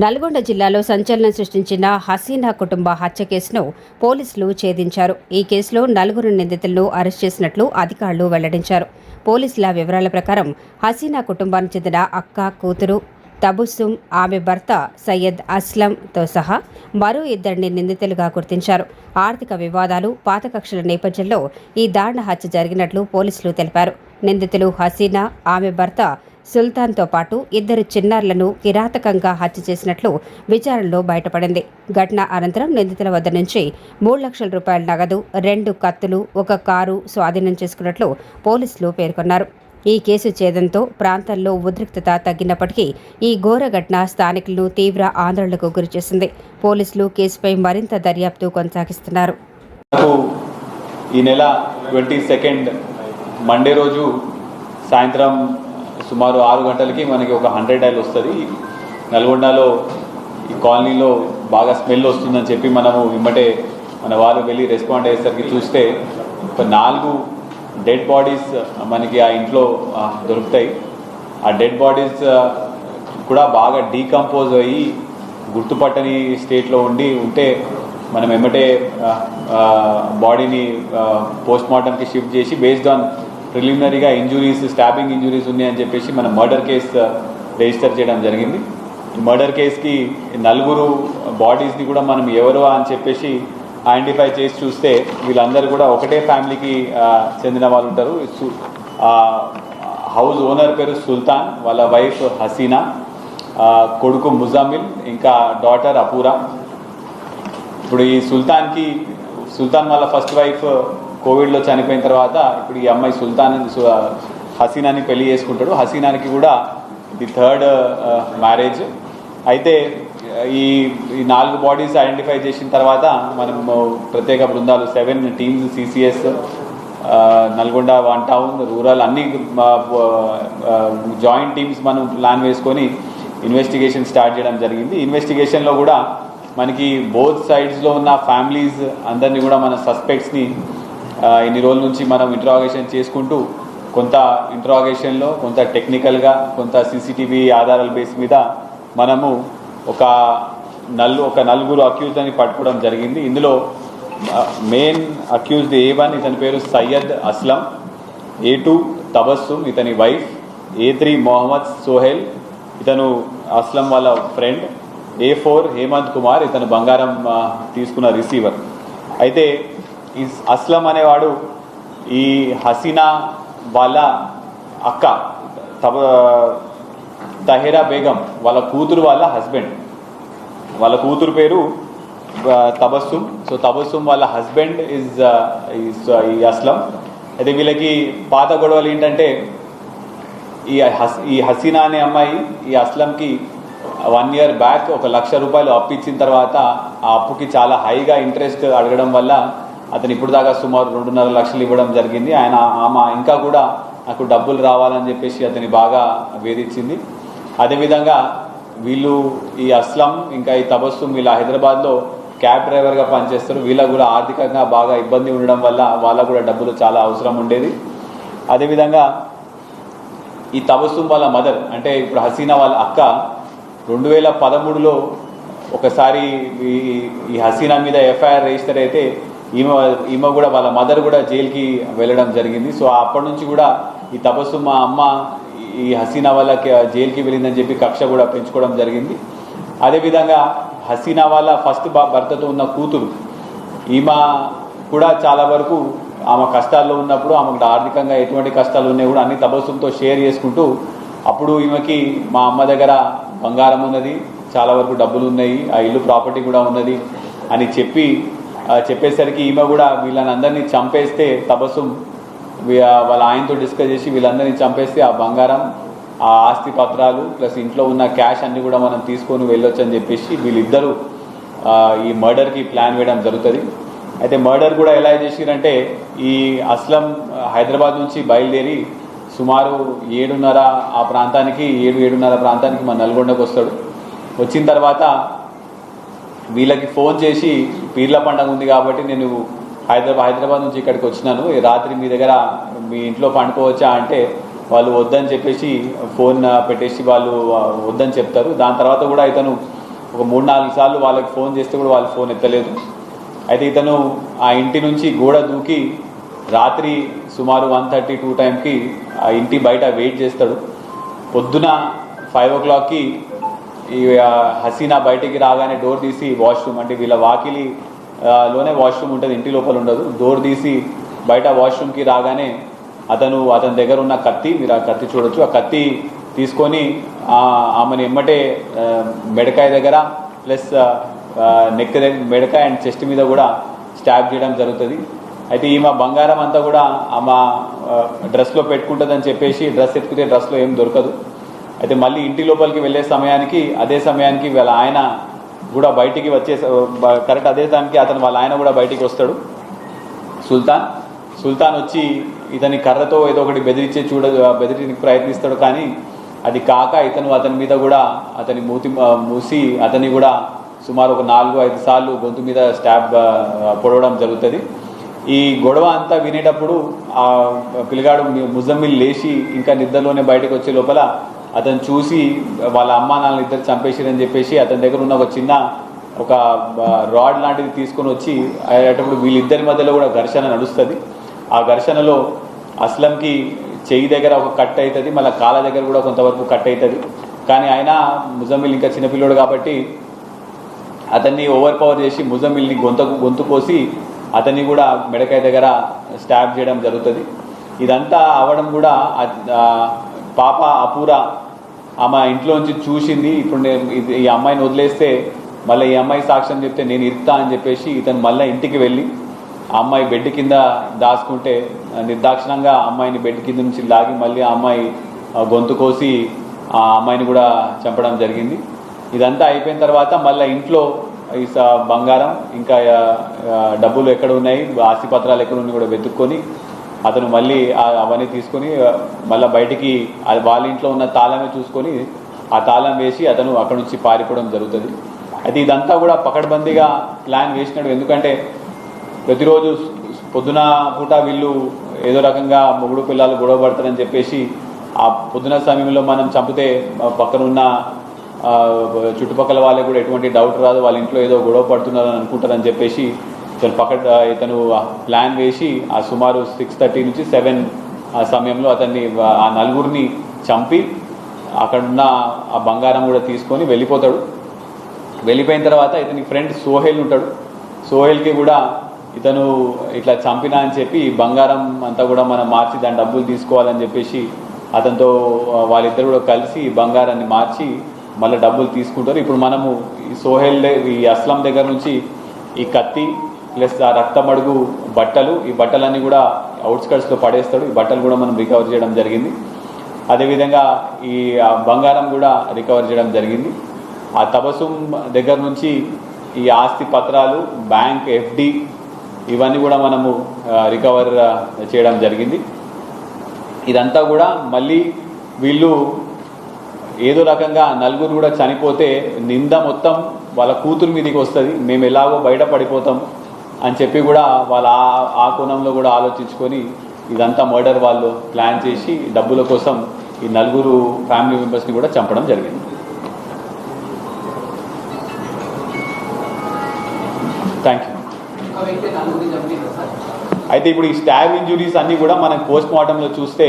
నల్గొండ జిల్లాలో సంచలనం సృష్టించిన హసీనా కుటుంబ హత్య కేసును పోలీసులు ఛేదించారు. ఈ కేసులో 4 నిందితులను అరెస్ట్ చేసినట్లు అధికారులు వెల్లడించారు. పోలీసుల వివరాల ప్రకారం హసీనా కుటుంబానికి చెందిన అక్క, కూతురు తబస్సుం, ఆమె భర్త సయ్యద్ అస్లంతో సహా మరో 2 నిందితులుగా గుర్తించారు. ఆర్థిక వివాదాలు, పాత కక్షల నేపథ్యంలో ఈ దారుణ హత్య జరిగినట్లు పోలీసులు తెలిపారు. నిందితులు హసీనా, ఆమె భర్త సుల్తాన్తో పాటు 2 చిన్నారులను కిరాతకంగా హత్య చేసినట్లు విచారణలో బయటపడింది. ఘటన అనంతరం నిందితుల వద్ద నుంచి 3 లక్షల రూపాయల నగదు, 2 కత్తులు, 1 కారు స్వాధీనం చేసుకున్నట్లు పోలీసులు పేర్కొన్నారు. ఈ కేసు ఛేదంతో ప్రాంతంలో ఉద్రిక్తత తగ్గినప్పటికీ ఈ ఘోర ఘటన స్థానికులను తీవ్ర ఆందోళనకు గురిచేసింది. పోలీసులు కేసుపై మరింత దర్యాప్తు కొనసాగిస్తున్నారు. ఈ నెల 22 మండే రోజు సాయంత్రం సుమారు 6 గంటలకి మనకి ఒక 100 డైల్ వస్తుంది. నల్గొండలో ఈ కాలనీలో బాగా స్మెల్ వస్తుందని చెప్పి మనము ఇమ్మటే మన వాళ్ళు వెళ్ళి రెస్పాండ్ అయ్యేసరికి చూస్తే ఒక 4 డెడ్ బాడీస్ మనకి ఆ ఇంట్లో దొరుకుతాయి. ఆ డెడ్ బాడీస్ కూడా బాగా డీకంపోజ్ అయ్యి గుర్తుపట్టని స్టేట్లో ఉంటే మనం ఎమ్మటే బాడీని పోస్ట్మార్టంకి షిఫ్ట్ చేసి బేస్డ్ ఆన్ ప్రిలిమినరీగా ఇంజురీస్, స్టాబింగ్ ఇంజురీస్ ఉన్నాయని చెప్పేసి మనం మర్డర్ కేసు రిజిస్టర్ చేయడం జరిగింది. ఈ మర్డర్ కేసుకి 4 బాడీస్ని కూడా మనం ఎవరు అని చెప్పేసి ఐడెంటిఫై చేసి చూస్తే వీళ్ళందరూ కూడా ఒకటే ఫ్యామిలీకి చెందిన వాళ్ళు ఉంటారు. హౌస్ ఓనర్ పేరు సుల్తాన్, వాళ్ళ వైఫ్ హసీనా, కొడుకు ముజామిల్, ఇంకా డాటర్ అపూరా. ఇప్పుడు ఈ సుల్తాన్ వాళ్ళ ఫస్ట్ వైఫ్ కోవిడ్లో చనిపోయిన తర్వాత ఇప్పుడు ఈ అమ్మాయి హసీనాని పెళ్లి చేసుకుంటాడు. హసీనానికి కూడా ఇది 3rd మ్యారేజ్. అయితే ఈ 4 బాడీస్ ఐడెంటిఫై చేసిన తర్వాత మనం ప్రత్యేక బృందాలు 7 teams, CCS, Nalgonda 1 town, rural అన్ని జాయింట్ టీమ్స్ మనం ప్లాన్ వేసుకొని ఇన్వెస్టిగేషన్ స్టార్ట్ చేయడం జరిగింది. ఇన్వెస్టిగేషన్లో కూడా మనకి బోత్ సైడ్స్లో ఉన్న ఫ్యామిలీస్ అందరినీ కూడా మన సస్పెక్ట్స్ని ఇన్ని రోజుల నుంచి మనం ఇంట్రాగేషన్ చేసుకుంటూ కొంత ఇంట్రాగేషన్లో, కొంత టెక్నికల్గా, కొంత CCTV ఆధారాల బేస్ మీద మనము ఒక 4 అక్యూజ్ని పట్టుకోవడం జరిగింది. ఇందులో మెయిన్ అక్యూజ్డ్ A1 ఇతని పేరు సయ్యద్ అస్లం, A2 తబస్సుం ఇతని వైఫ్, A3 మొహమ్మద్ సోహెల్ ఇతను అస్లం వాళ్ళ ఫ్రెండ్, A4 హేమంత్ కుమార్ ఇతను బంగారం తీసుకున్న రిసీవర్. అయితే ఈ అస్లం అనేవాడు ఈ హసీనా వాళ్ళ అక్క తహేరా బేగం వాళ్ళ కూతురు వాళ్ళ హస్బెండ్. వాళ్ళ కూతురు పేరు తబస్సుం. సో తబస్సుం వాళ్ళ హస్బెండ్ ఈ అస్లం. అయితే వీళ్ళకి పాత గొడవలు ఏంటంటే ఈ హసీనా అనే అమ్మాయి ఈ అస్లంకి 1 ఇయర్ బ్యాక్ 1 లక్ష రూపాయలు అప్పు ఇచ్చిన తర్వాత ఆ అప్పుకి చాలా హైగా ఇంట్రెస్ట్ అడగడం వల్ల అతను ఇప్పుడు దాకా సుమారు 2.5 లక్షలు ఇవ్వడం జరిగింది. ఆమె ఇంకా కూడా నాకు డబ్బులు రావాలని చెప్పేసి అతని బాగా వేధించింది. అదేవిధంగా వీళ్ళు ఈ అస్లం ఇంకా ఈ తబస్సుం వీళ్ళ హైదరాబాద్లో క్యాబ్ డ్రైవర్గా పనిచేస్తారు. వీళ్ళకు కూడా ఆర్థికంగా బాగా ఇబ్బంది ఉండడం వల్ల వాళ్ళకు కూడా డబ్బులు చాలా అవసరం ఉండేది. అదేవిధంగా ఈ తబస్సుం వాళ్ళ మదర్ అంటే ఇప్పుడు హసీనా వాళ్ళ అక్క 2013లో ఒకసారి ఈ హసీనా మీద FIR రిజిస్టర్ అయితే ఈమె కూడా వాళ్ళ మదర్ కూడా జైలుకి వెళ్ళడం జరిగింది. సో అప్పటి నుంచి కూడా ఈ తబస్సుం మా అమ్మ ఈ హసీనా వాళ్ళకి జైలుకి వెళ్ళిందని చెప్పి కక్ష కూడా పెంచుకోవడం జరిగింది. అదేవిధంగా హసీనా వాళ్ళ ఫస్ట్ భర్తతో ఉన్న కూతురు ఈమె కూడా చాలా వరకు ఆమె కష్టాల్లో ఉన్నప్పుడు ఆమెకు ఆర్థికంగా ఎటువంటి కష్టాలు ఉన్నాయి కూడా అన్ని తబస్సుంతో షేర్ చేసుకుంటూ అప్పుడు ఈమెకి మా అమ్మ దగ్గర బంగారం ఉన్నది, చాలా వరకు డబ్బులు ఉన్నాయి, ఆ ఇల్లు ప్రాపర్టీ కూడా ఉన్నది అని చెప్పేసరికి ఈమె కూడా వీళ్ళని అందరినీ చంపేస్తే తబస్సుం వాళ్ళ ఆయనతో డిస్కస్ చేసి వీళ్ళందరినీ చంపేస్తే ఆ బంగారం, ఆ ఆస్తి పత్రాలు ప్లస్ ఇంట్లో ఉన్న క్యాష్ అన్నీ కూడా మనం తీసుకొని వెళ్ళొచ్చు అని చెప్పేసి వీళ్ళిద్దరూ ఈ మర్డర్కి ప్లాన్ వేయడం జరుగుతుంది. అయితే మర్డర్ కూడా ఎలా చేసిరంటే ఈ అస్లం హైదరాబాద్ నుంచి బయలుదేరి సుమారు 7:30 ఆ ప్రాంతానికి 7:30 ప్రాంతానికి మన నల్గొండకు వస్తాడు. వచ్చిన తర్వాత వీళ్ళకి ఫోన్ చేసి పీర్ల పండుగ ఉంది కాబట్టి నేను హైదరాబాద్ నుంచి ఇక్కడికి వచ్చినాను, రాత్రి మీ దగ్గర మీ ఇంట్లో పండుకోవచ్చా అంటే వాళ్ళు వద్దని చెప్పేసి ఫోన్ పెట్టేసి వాళ్ళు వద్దని చెప్తారు. దాని తర్వాత కూడా ఇతను ఒక 3-4 సార్లు వాళ్ళకి ఫోన్ చేస్తే కూడా వాళ్ళు ఫోన్ ఎత్తలేదు. అయితే ఇతను ఆ ఇంటి నుంచి గోడ దూకి రాత్రి సుమారు 1:30-2 టైంకి ఆ ఇంటి బయట వెయిట్ చేస్తాడు. పొద్దున 5 o'clockకి ఈ హసీనా బయటికి రాగానే డోర్ తీసి వాష్రూమ్, అంటే వీళ్ళ వాకిలి లోనే వాష్రూమ్ ఉంటుంది, ఇంటి లోపల ఉండదు. డోర్ తీసి బయట వాష్రూమ్కి రాగానే అతని దగ్గర ఉన్న కత్తి, మీరు ఆ కత్తి చూడొచ్చు, ఆ కత్తి తీసుకొని ఆమెను ఎమ్మటే మెడకాయ దగ్గర ప్లస్ నెక్ దగ్గర, మెడకాయ అండ్ చెస్ట్ మీద కూడా స్టాబ్ చేయడం జరుగుతుంది. అయితే ఈమె బంగారం అంతా కూడా ఆమె డ్రెస్లో పెట్టుకుంటుందని చెప్పేసి డ్రెస్ ఎత్తుకుతే డ్రెస్లో ఏం దొరకదు. అయితే మళ్ళీ ఇంటి లోపలికి వెళ్ళే సమయానికి, అదే సమయానికి వాళ్ళ ఆయన కూడా బయటికి కరెక్ట్ అదే టైంకి వాళ్ళ ఆయన కూడా బయటికి వస్తాడు. సుల్తాన్ వచ్చి ఇతని కర్రతో ఏదో ఒకటి బెదిరించడానికి ప్రయత్నిస్తాడు. కానీ అది కాక అతని మీద కూడా అతని మూసి అతన్ని కూడా సుమారు ఒక 4-5 సార్లు గొంతు మీద స్టాబ్ పొడవడం జరుగుతుంది. ఈ గొడవ అంతా వినేటప్పుడు ఆ పిల్లగాడు ముజమ్మిల్ లేచి ఇంకా నిద్రలోనే బయటకు వచ్చే లోపల అతను చూసి వాళ్ళ అమ్మా నాన్నలు ఇద్దరు చంపేసిరని చెప్పేసి అతని దగ్గర ఉన్న ఒక రాడ్ లాంటిది తీసుకొని వచ్చి అయ్యేటప్పుడు వీళ్ళిద్దరి మధ్యలో కూడా ఘర్షణ నడుస్తుంది. ఆ ఘర్షణలో అస్లంకి చెయ్యి దగ్గర ఒక కట్ అవుతుంది, మళ్ళీ కాళ్ళ దగ్గర కూడా కొంతవరకు కట్ అవుతుంది. కానీ ఆయన ముజమ్మిల్ ఇంకా చిన్నపిల్లోడు కాబట్టి అతన్ని ఓవర్ పవర్ చేసి ముజమ్మిల్ని గొంతు కోసి అతన్ని కూడా మెడకాయ దగ్గర స్టాబ్ చేయడం జరుగుతుంది. ఇదంతా అవ్వడం కూడా పాప అపూరా ఆమె ఇంట్లోంచి చూసింది. ఇప్పుడు ఈ అమ్మాయిని వదిలేస్తే మళ్ళీ ఈ అమ్మాయి సాక్ష్యం చెప్తే నేను ఇరుతా అని చెప్పేసి ఇతను మళ్ళీ ఇంటికి వెళ్ళి ఆ అమ్మాయి బెడ్ కింద దాచుకుంటే నిర్దాక్షిణంగా అమ్మాయిని బెడ్ కింద నుంచి లాగి మళ్ళీ ఆ అమ్మాయి గొంతు కోసి ఆ అమ్మాయిని కూడా చంపడం జరిగింది. ఇదంతా అయిపోయిన తర్వాత మళ్ళీ ఇంట్లో ఈ బంగారం ఇంకా డబ్బులు ఎక్కడ ఉన్నాయి, ఆస్తిపత్రాలు ఎక్కడ ఉన్నాయి కూడా వెతుక్కొని అతను మళ్ళీ అవన్నీ తీసుకొని మళ్ళీ బయటికి వాళ్ళ ఇంట్లో ఉన్న తాళమే చూసుకొని ఆ తాళం వేసి అతను అక్కడ నుంచి పారిపోవడం జరుగుతుంది. అయితే ఇదంతా కూడా పకడ్బందీగా ప్లాన్ వేసినాడు. ఎందుకంటే ప్రతిరోజు పొద్దున పూట వీళ్ళు ఏదో రకంగా మొగుడు పిల్లలు గొడవ పడతారని చెప్పేసి ఆ పొద్దున సమయంలో మనం చంపితే పక్కనున్న చుట్టుపక్కల వాళ్ళకి కూడా ఎటువంటి డౌట్ రాదు, వాళ్ళ ఇంట్లో ఏదో గొడవ పడుతున్నారని అనుకుంటారని చెప్పేసి ఇతను ప్లాన్ వేసి ఆ సుమారు 6:30 నుంచి 7 ఆ సమయంలో ఆ నలుగురిని చంపి అక్కడున్న ఆ బంగారం కూడా తీసుకొని వెళ్ళిపోతాడు. వెళ్ళిపోయిన తర్వాత ఇతని ఫ్రెండ్ సోహెల్ ఉంటాడు. సోహెల్కి కూడా ఇతను ఇట్లా చంపినా అని చెప్పి బంగారం అంతా కూడా మనం మార్చి దాని డబ్బులు తీసుకోవాలని చెప్పేసి అతనితో వాళ్ళిద్దరు కూడా కలిసి బంగారాన్ని మార్చి మళ్ళీ డబ్బులు తీసుకుంటారు. ఇప్పుడు మనము ఈ అస్లం దగ్గర నుంచి ఈ కత్తి ప్లస్ ఆ రక్తమడుగు బట్టలు, ఈ బట్టలన్నీ కూడా అవుట్స్కట్స్లో పడేస్తాడు. ఈ బట్టలు కూడా మనం రికవర్ చేయడం జరిగింది. అదేవిధంగా ఈ బంగారం కూడా రికవర్ చేయడం జరిగింది. ఆ తబసుం దగ్గర నుంచి ఈ ఆస్తి పత్రాలు, బ్యాంక్ ఎఫ్డి ఇవన్నీ కూడా మనము రికవర్ చేయడం జరిగింది. ఇదంతా కూడా మళ్ళీ వీళ్ళు ఏదో రకంగా నలుగురు కూడా చనిపోతే నింద మొత్తం వాళ్ళ కూతురు మీదకి వస్తుంది, మేము ఎలాగో బయట పడిపోతాం అని చెప్పి కూడా వాళ్ళ ఆ కోణంలో కూడా ఆలోచించుకొని ఇదంతా మర్డర్ వాళ్ళు ప్లాన్ చేసి డబ్బుల కోసం ఈ నలుగురు ఫ్యామిలీ మెంబర్స్ని కూడా చంపడం జరిగింది. Thank you. అయితే ఇప్పుడు ఈ స్టాబ్ ఇంజురీస్ అన్నీ కూడా మనం పోస్ట్ మార్టంలో చూస్తే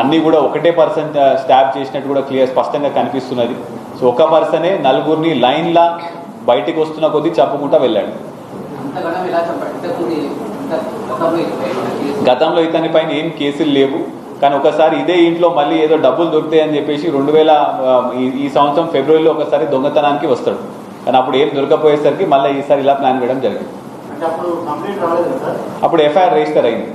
అన్నీ కూడా ఒకటే పర్సన్ స్టాబ్ చేసినట్టు కూడా స్పష్టంగా కనిపిస్తున్నది. సో ఒక పర్సనే నలుగురిని లైన్లా బయటికి వస్తున్న కొద్దీ చంపుకుంటూ వెళ్ళాడు. గతంలో ఇతని పైన ఏం కేసులు లేవు, కానీ ఒకసారి ఇదే ఇంట్లో మళ్ళీ ఏదో డబ్బులు దొరుకుతాయని చెప్పేసి 2000 ఈ సంవత్సరం ఫిబ్రవరిలో ఒకసారి దొంగతనానికి వస్తాడు. కానీ అప్పుడు ఏం దొరకపోయేసరికి మళ్ళీ ఈసారి ఇలా ప్లాన్ వేయడం జరిగింది. అప్పుడు ఎఫ్ఐఆర్ రిజిస్టర్ అయింది.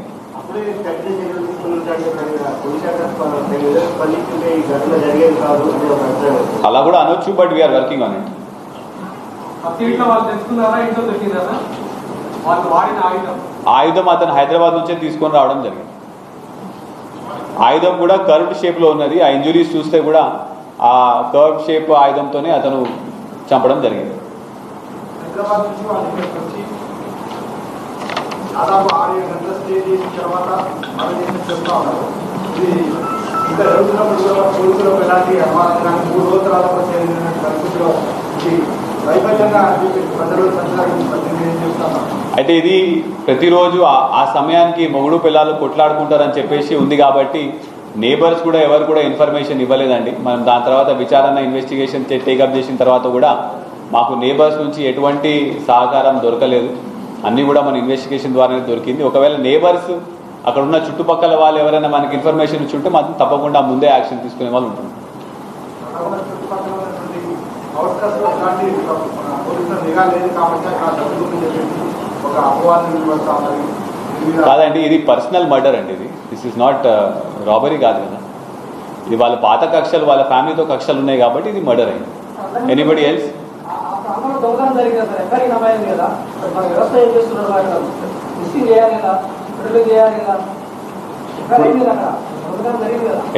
అలా కూడా అనొచ్చు, but we are working on it. ఆయుధం అతను హైదరాబాద్ నుంచే తీసుకొని రావడం జరిగింది. ఆయుధం కూడా కర్వ్డ్ షేప్లో ఉన్నది. ఆ ఇంజురీస్ చూస్తే కూడా ఆ కర్వ్డ్ షేప్ ఆయుధంతోనే అతను చంపడం జరిగింది. దాదాపు 6-7 గంటల స్టే చేసిన తర్వాత చెప్తా ఉన్నారు. ఇది ఇంకా జరుగుతున్నప్పుడు కూడా పోలీసులకు ఎలాంటి అనుమానం కానీ 3 రోజుల తర్వాత పరిస్థితిలో వైఫల్యంగా అనిపించింది ప్రజలు సంచారం ఏం చెప్తాను. అయితే ఇది ప్రతిరోజు ఆ సమయానికి మొగుడు పిల్లలు కొట్లాడుకుంటారని చెప్పేసి ఉంది కాబట్టి నేబర్స్ కూడా ఎవరు కూడా ఇన్ఫర్మేషన్ ఇవ్వలేదండి. మనం దాని తర్వాత విచారణ ఇన్వెస్టిగేషన్ టేకప్ చేసిన తర్వాత కూడా మాకు నేబర్స్ నుంచి ఎటువంటి సహకారం దొరకలేదు. అన్నీ కూడా మన ఇన్వెస్టిగేషన్ ద్వారానే దొరికింది. ఒకవేళ నేబర్స్ అక్కడ ఉన్న చుట్టుపక్కల వాళ్ళు ఎవరైనా మనకి ఇన్ఫర్మేషన్ ఇచ్చి ఉంటే మాత్రం తప్పకుండా ముందే యాక్షన్ తీసుకునే వాళ్ళు ఉంటుంది. కాదండి, ఇది పర్సనల్ మర్డర్ అండి. దిస్ ఇస్ నాట్ రాబరీ కాదు కదా. ఇది వాళ్ళ పాత కక్షలు, వాళ్ళ ఫ్యామిలీతో కక్షలు ఉన్నాయి కాబట్టి ఇది మర్డర్ అయింది. ఎనీబడి ఎల్స్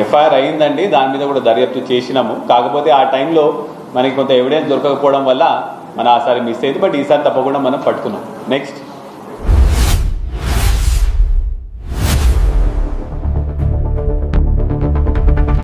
ఎఫ్ఐఆర్ అయిందండి. దాని మీద కూడా దర్యాప్తు చేసినాము. కాకపోతే ఆ టైంలో మనకి కొంత ఎవిడెన్స్ దొరకకపోవడం వల్ల మన ఆసారి మిస్ అయింది. బట్ ఈసారి తప్పకుండా మనం పట్టుకున్నాం. నెక్స్ట్